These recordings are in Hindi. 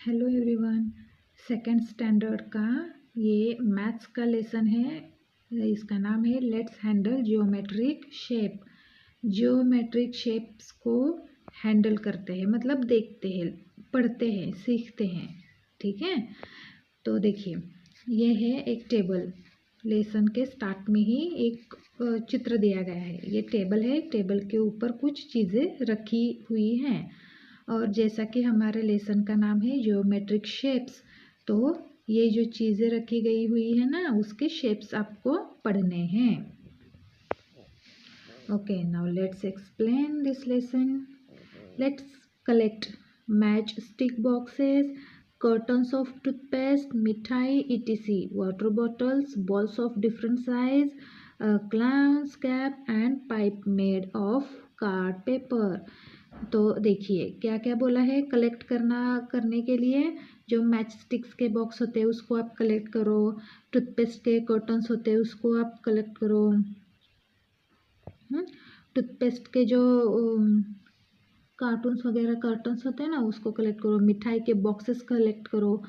Hello everyone. सेकंड स्टैंडर्ड का ये मैथ्स का लेसन है। इसका नाम है let's handle geometric shape. Geometric shapes को हैंडल करते हैं, मतलब देखते हैं, पढ़ते हैं, सीखते हैं। ठीक है, तो देखिए ये है एक टेबल। लेसन के स्टार्ट में ही एक चित्र दिया गया है। ये टेबल है, टेबल के ऊपर कुछ चीज़ें रखी हुई हैं। और जैसा कि हमारे लेसन का नाम है जियोमेट्रिक शेप्स, तो ये जो चीज़ें रखी गई हुई है ना, उसके शेप्स आपको पढ़ने हैं। Okay, now let's explain this lesson. Let's collect match stick boxes, curtains of toothpaste, मिठाई etc, water bottles, balls of different size, clowns cap and pipe made of card paper. तो देखिए क्या क्या बोला है। कलेक्ट करने के लिए जो मैच स्टिक्स के बॉक्स होते हैं उसको आप कलेक्ट करो, टूथपेस्ट के कर्टन्स होते हैं उसको आप कलेक्ट करो, टूथपेस्ट के जो कार्टून्स वगैरह कर्टन्स होते हैं ना उसको कलेक्ट करो, मिठाई के बॉक्सेस कलेक्ट करो,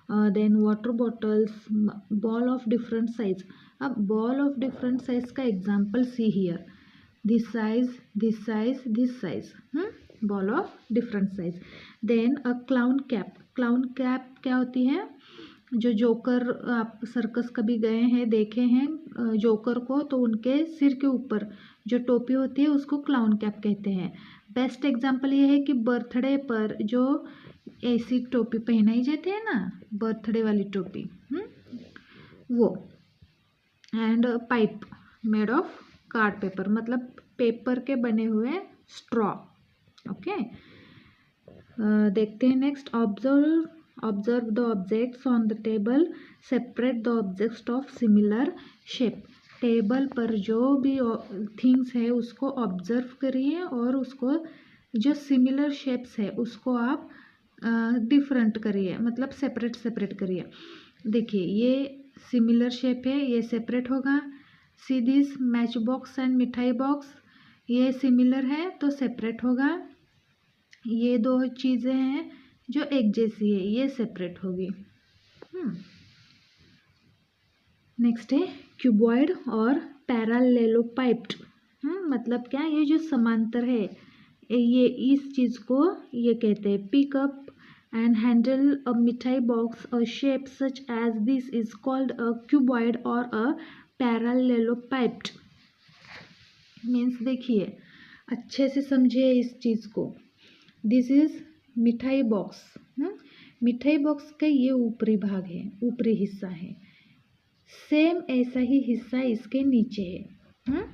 then water bottles, ball of different size. अब बॉल ऑफ डिफरेंट साइज का example see here, this size, this size, this size, ball of different size. Then a clown cap. clown cap क्या होती है? जो जोकर, आप सर्कस कभी गए हैं, देखे हैं जोकर को, तो उनके सिर के ऊपर जो टोपी होती है उसको क्लाउन कैप कहते हैं। बेस्ट एग्जांपल ये है कि बर्थडे पर जो ऐसी टोपी पहनाई जाती है ना, बर्थडे वाली टोपी, वो। And pipe made of card paper, मतलब पेपर के बने हुए स्ट्रॉ। ओके, देखते हैं next. Observe the objects on the table, separate the objects of similar shape. Table पर जो भी थिंग्स है उसको ऑब्जर्व करिए और उसको जो सिमिलर शेप्स है उसको आप डिफरेंट करिए, मतलब सेपरेट करिए। देखिए ये सिमिलर शेप है, ये सेपरेट होगा। See this match box and मिठाई बॉक्स, ये सिमिलर है तो सेपरेट होगा। ये दो चीज़ें हैं जो एक जैसी है, ये सेपरेट होगी। नेक्स्ट है क्यूबॉइड और पैरालेलोपाइप्ड। मतलब क्या, ये जो समांतर है, ये इस चीज़ को ये कहते हैं। Pick up and handle a मिठाई box, a shape such as this is called a cuboid or a parallelepiped। Means देखिए अच्छे से समझिए इस चीज़ को। दिस इज मिठाई बॉक्स। मिठाई बॉक्स का ये ऊपरी भाग है, ऊपरी हिस्सा है। सेम ऐसा ही हिस्सा इसके नीचे है।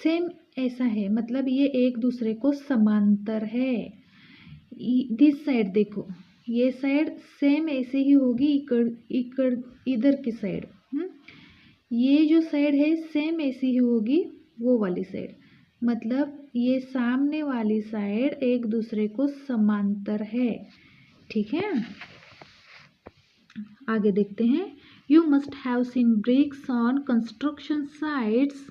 सेम ऐसा है, मतलब ये एक दूसरे को समांतर है। दिस साइड देखो, ये साइड सेम ऐसे ही होगी इधर की साइड। ये जो साइड है सेम ऐसी ही होगी वो वाली साइड, मतलब ये सामने वाली साइड एक दूसरे को समांतर है। ठीक है, आगे देखते हैं। You must have seen bricks on construction sites.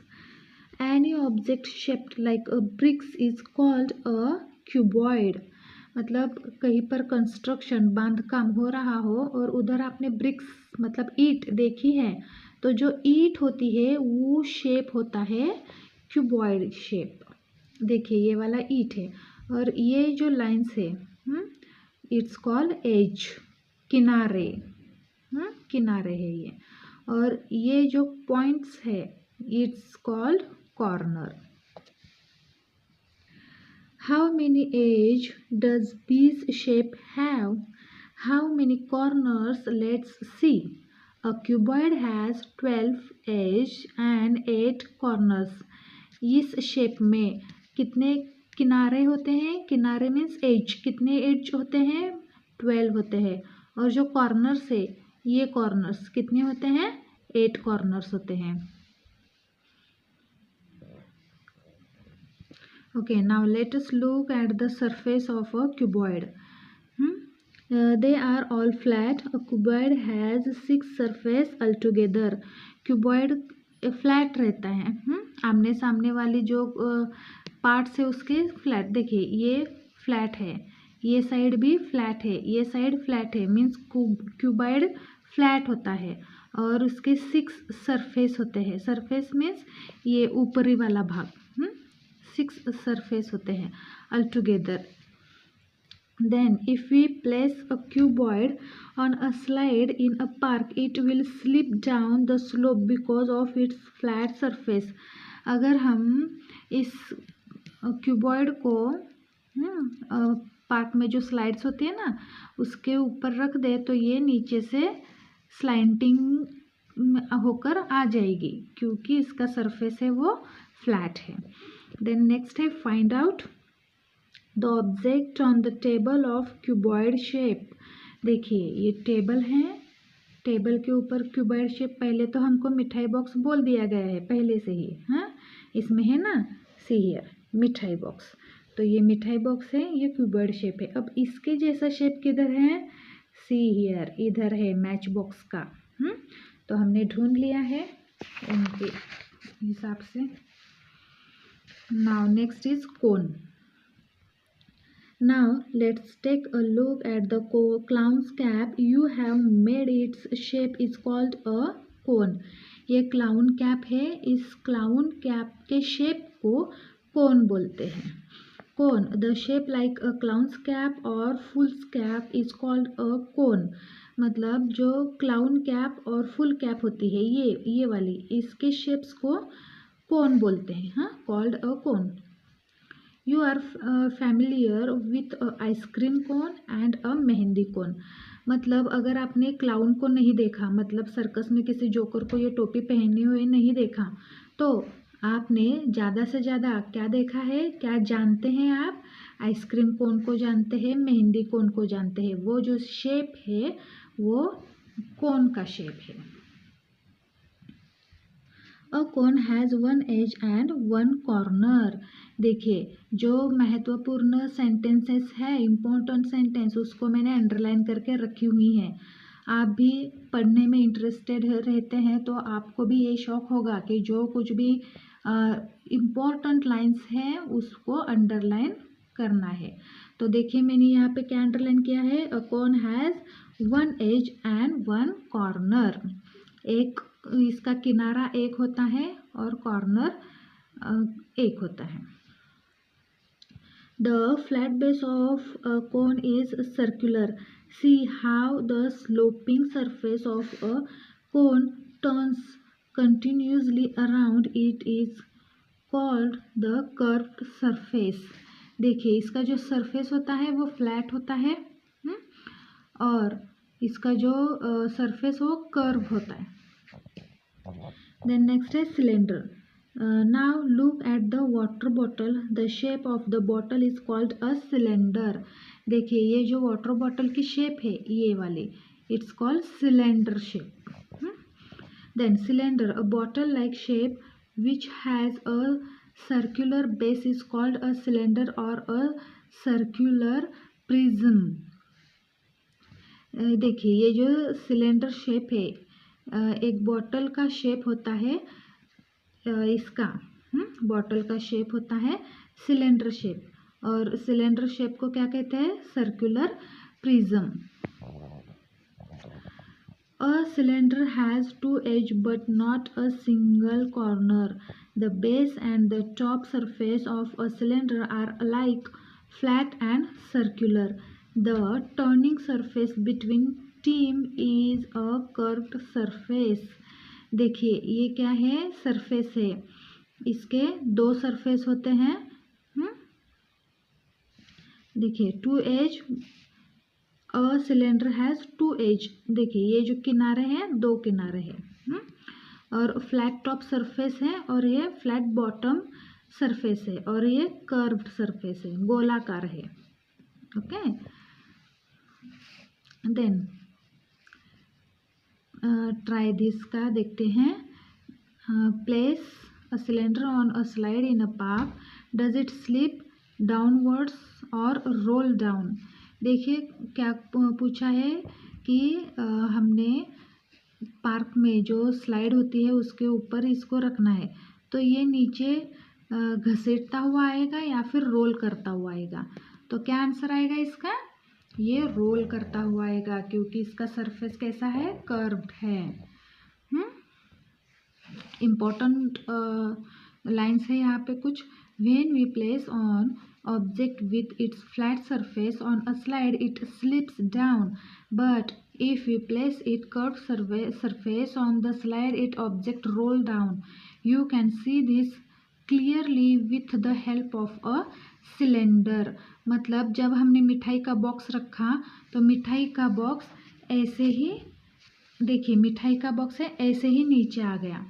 Any object shaped like a bricks is called a cuboid. मतलब कहीं पर कंस्ट्रक्शन, बांधकाम हो रहा हो और उधर आपने ब्रिक्स मतलब ईंट देखी है, तो जो ईंट होती है वो शेप होता है क्यूबॉइड शेप। देखिए ये वाला ईंट है और ये जो लाइंस है इट्स कॉल्ड एज, किनारे। किनारे है ये, और ये जो पॉइंट्स है it's called corner. How many edge does this shape have? How many corners? Let's see. A cuboid has 12 edge and 8 corners. इस शेप में कितने किनारे होते हैं? किनारे मीन्स एज, कितने एज होते हैं? 12 होते हैं। और जो कॉर्नर्स है, ये कॉर्नर्स कितने होते हैं? 8 कॉर्नर्स होते हैं। Okay, now let us look at the surface of a cuboid. They are all flat. A cuboid has 6 surface altogether. Cuboid flat रहता है। आमने सामने वाली जो पार्ट्स है उसके फ्लैट। देखिए ये फ्लैट है, ये साइड भी फ्लैट है, ये साइड फ्लैट है, मीन्स क्यूबॉइड फ्लैट होता है और उसके 6 सरफेस होते हैं। सरफेस मीन्स ये ऊपरी वाला भाग, 6 सरफेस होते हैं all together. Then if we place a cuboid on a slide in a park, it will slip down the slope because of its flat surface. अगर हम इस क्यूबॉइड को पार्क में जो स्लाइड्स होती है ना उसके ऊपर रख दे तो ये नीचे से स्लाइडिंग होकर आ जाएगी क्योंकि इसका सरफेस है वो फ्लैट है। देन नेक्स्ट है find out the object on the table of cuboid shape. देखिए ये टेबल है, टेबल के ऊपर क्यूबॉइड शेप, पहले तो हमको मिठाई बॉक्स बोल दिया गया है पहले से ही, हाँ इसमें है ना सी हियर मिठाई बॉक्स, तो ये मिठाई बॉक्स है, ये क्यूबॉइड शेप है। अब इसके जैसा शेप किधर है, सी हियर इधर है मैच बॉक्स का, तो हमने ढूंढ लिया है उनके हिसाब से। Now next is cone. Now let's take a look at the clown's cap. You have made its shape is called a cone. ये क्लाउन कैप है, इस क्लाउन कैप के शेप को कोन बोलते हैं। Cone, the shape like a clown's cap और fool's cap is called a cone. मतलब जो क्लाउन कैप और फुल कैप होती है ये वाली, इसके शेप्स को कोन बोलते हैं, हाँ called a cone. You are familiar with ice cream cone and a mehndi cone. मतलब अगर आपने क्लाउन को नहीं देखा, मतलब सर्कस में किसी जोकर को ये टोपी पहने हुए नहीं देखा, तो आपने ज़्यादा से ज़्यादा क्या देखा है, क्या जानते हैं आप, आइसक्रीम कोन को जानते हैं, मेहंदी कोन को जानते हैं। वो जो शेप है वो कोन का शेप है। अ कोन हैज़ 1 एज एंड 1 कॉर्नर। देखिए जो महत्वपूर्ण सेंटेंसेस है, इम्पोर्टेंट सेंटेंस, उसको मैंने अंडरलाइन करके रखी हुई है। आप भी पढ़ने में इंटरेस्टेड रहते हैं तो आपको भी ये शौक होगा कि जो कुछ भी इम्पोर्टेंट लाइंस हैं उसको अंडरलाइन करना है। तो देखिए मैंने यहाँ पे क्या अंडरलाइन किया है, अ कोन हैज़ 1 एज एंड 1 कॉर्नर। एक इसका किनारा एक होता है और कॉर्नर एक होता है। The flat base of a cone is circular. See how the sloping surface of a cone turns continuously around it is called the curved surface. देखिए इसका जो सरफेस होता है वो फ्लैट होता है, और इसका जो सरफेस वो कर्व होता है। Then next is cylinder. Now look at the water bottle. The shape of the bottle is called a cylinder. देखिए ये जो वाटर बॉटल की शेप है ये वाली, it's called cylinder shape. Then cylinder, a bottle like shape which has a circular base is called a cylinder or a circular prism. देखिए ये जो सिलेंडर शेप है, एक बॉटल का शेप होता है, इसका बॉटल का शेप होता है सिलेंडर शेप, और सिलेंडर शेप को क्या कहते हैं, circular prism. A cylinder has 2 edge but not a single corner. The base and the top surface of a cylinder are alike, flat and circular. The turning surface between them is a curved surface. देखिए ये क्या है, सरफेस है, इसके 2 सरफेस होते हैं। देखिए 2 edge, a cylinder has 2 edge. देखिए ये जो किनारे हैं 2 किनारे हैं, और फ्लैट टॉप सरफेस है और ये फ्लैट बॉटम सरफेस है और ये कर्व्ड सरफेस है, गोलाकार है। ओके, देन ट्राई दिस का देखते हैं। Place a cylinder on a slide in a park, does it slip downwards और रोल डाउन। देखिए क्या पूछा है कि हमने पार्क में जो स्लाइड होती है उसके ऊपर इसको रखना है, तो ये नीचे घसीटता हुआ आएगा या फिर रोल करता हुआ आएगा। तो क्या आंसर आएगा इसका? ये रोल करता हुआ आएगा क्योंकि इसका सरफेस कैसा है? कर्व्ड है। इम्पोर्टेंट लाइन्स है यहाँ पे कुछ। When we place on object with its flat surface on a slide it slips down, but if we place it curved surface on the slide it object roll down. You can see this clearly with the help of a cylinder. मतलब जब हमने मिठाई का बॉक्स रखा तो मिठाई का बॉक्स ऐसे ही, देखिए मिठाई का बॉक्स है ऐसे ही नीचे आ गया।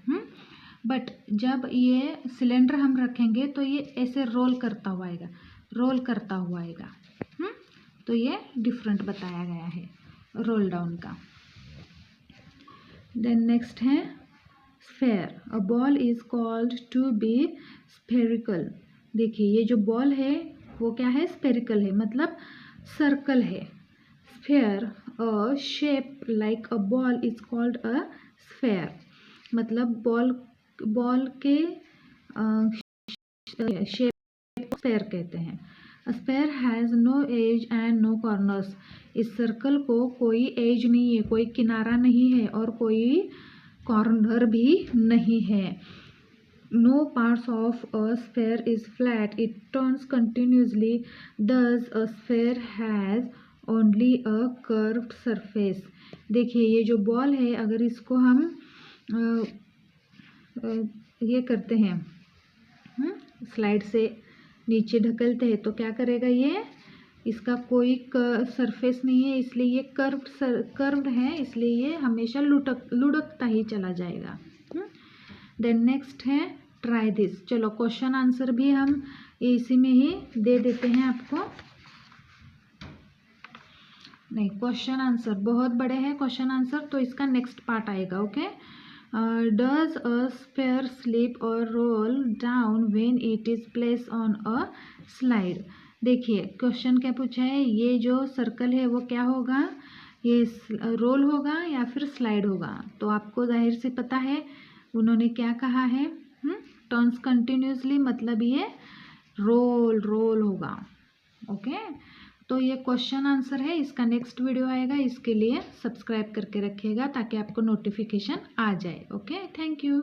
बट जब ये सिलेंडर हम रखेंगे तो ये ऐसे रोल करता हुआ आएगा, रोल करता हुआ आएगा। तो ये डिफरेंट बताया गया है रोल डाउन का। देन नेक्स्ट है sphere. A ball is called to be spherical. देखिए ये जो बॉल है वो क्या है? स्फेरिकल है, मतलब सर्कल है। Sphere a shape like a ball is called a sphere. मतलब बॉल के शेप स्फेयर कहते हैं। A sphere has no edge and no corners. इस सर्कल को कोई एज नहीं है, कोई किनारा नहीं है और कोई कॉर्नर भी नहीं है। No parts of a sphere is flat. It turns continuously. Thus, a sphere has only a curved surface. देखिए ये जो बॉल है अगर इसको हम ये करते हैं स्लाइड से नीचे ढकलते हैं तो क्या करेगा? ये इसका कोई सरफेस नहीं है, इसलिए ये कर्व्ड है, इसलिए ये हमेशा लुढ़कता ही चला जाएगा। देन नेक्स्ट है ट्राई दिस। चलो क्वेश्चन आंसर भी हम इसी में ही दे देते हैं आपको। नहीं, क्वेश्चन आंसर बहुत बड़े हैं क्वेश्चन आंसर, तो इसका नेक्स्ट पार्ट आएगा। Okay. Does a sphere slip or roll down when it is placed on a slide? देखिए क्वेश्चन क्या पूछा है? ये जो सर्कल है वो क्या होगा? ये रोल होगा या फिर स्लाइड होगा? तो आपको जाहिर से पता है उन्होंने क्या कहा है। टर्न्स कंटिन्यूसली, मतलब ये रोल होगा। ओके। तो ये क्वेश्चन आंसर है, इसका नेक्स्ट वीडियो आएगा, इसके लिए सब्सक्राइब करके रखिएगा ताकि आपको नोटिफिकेशन आ जाए। Okay, thank you.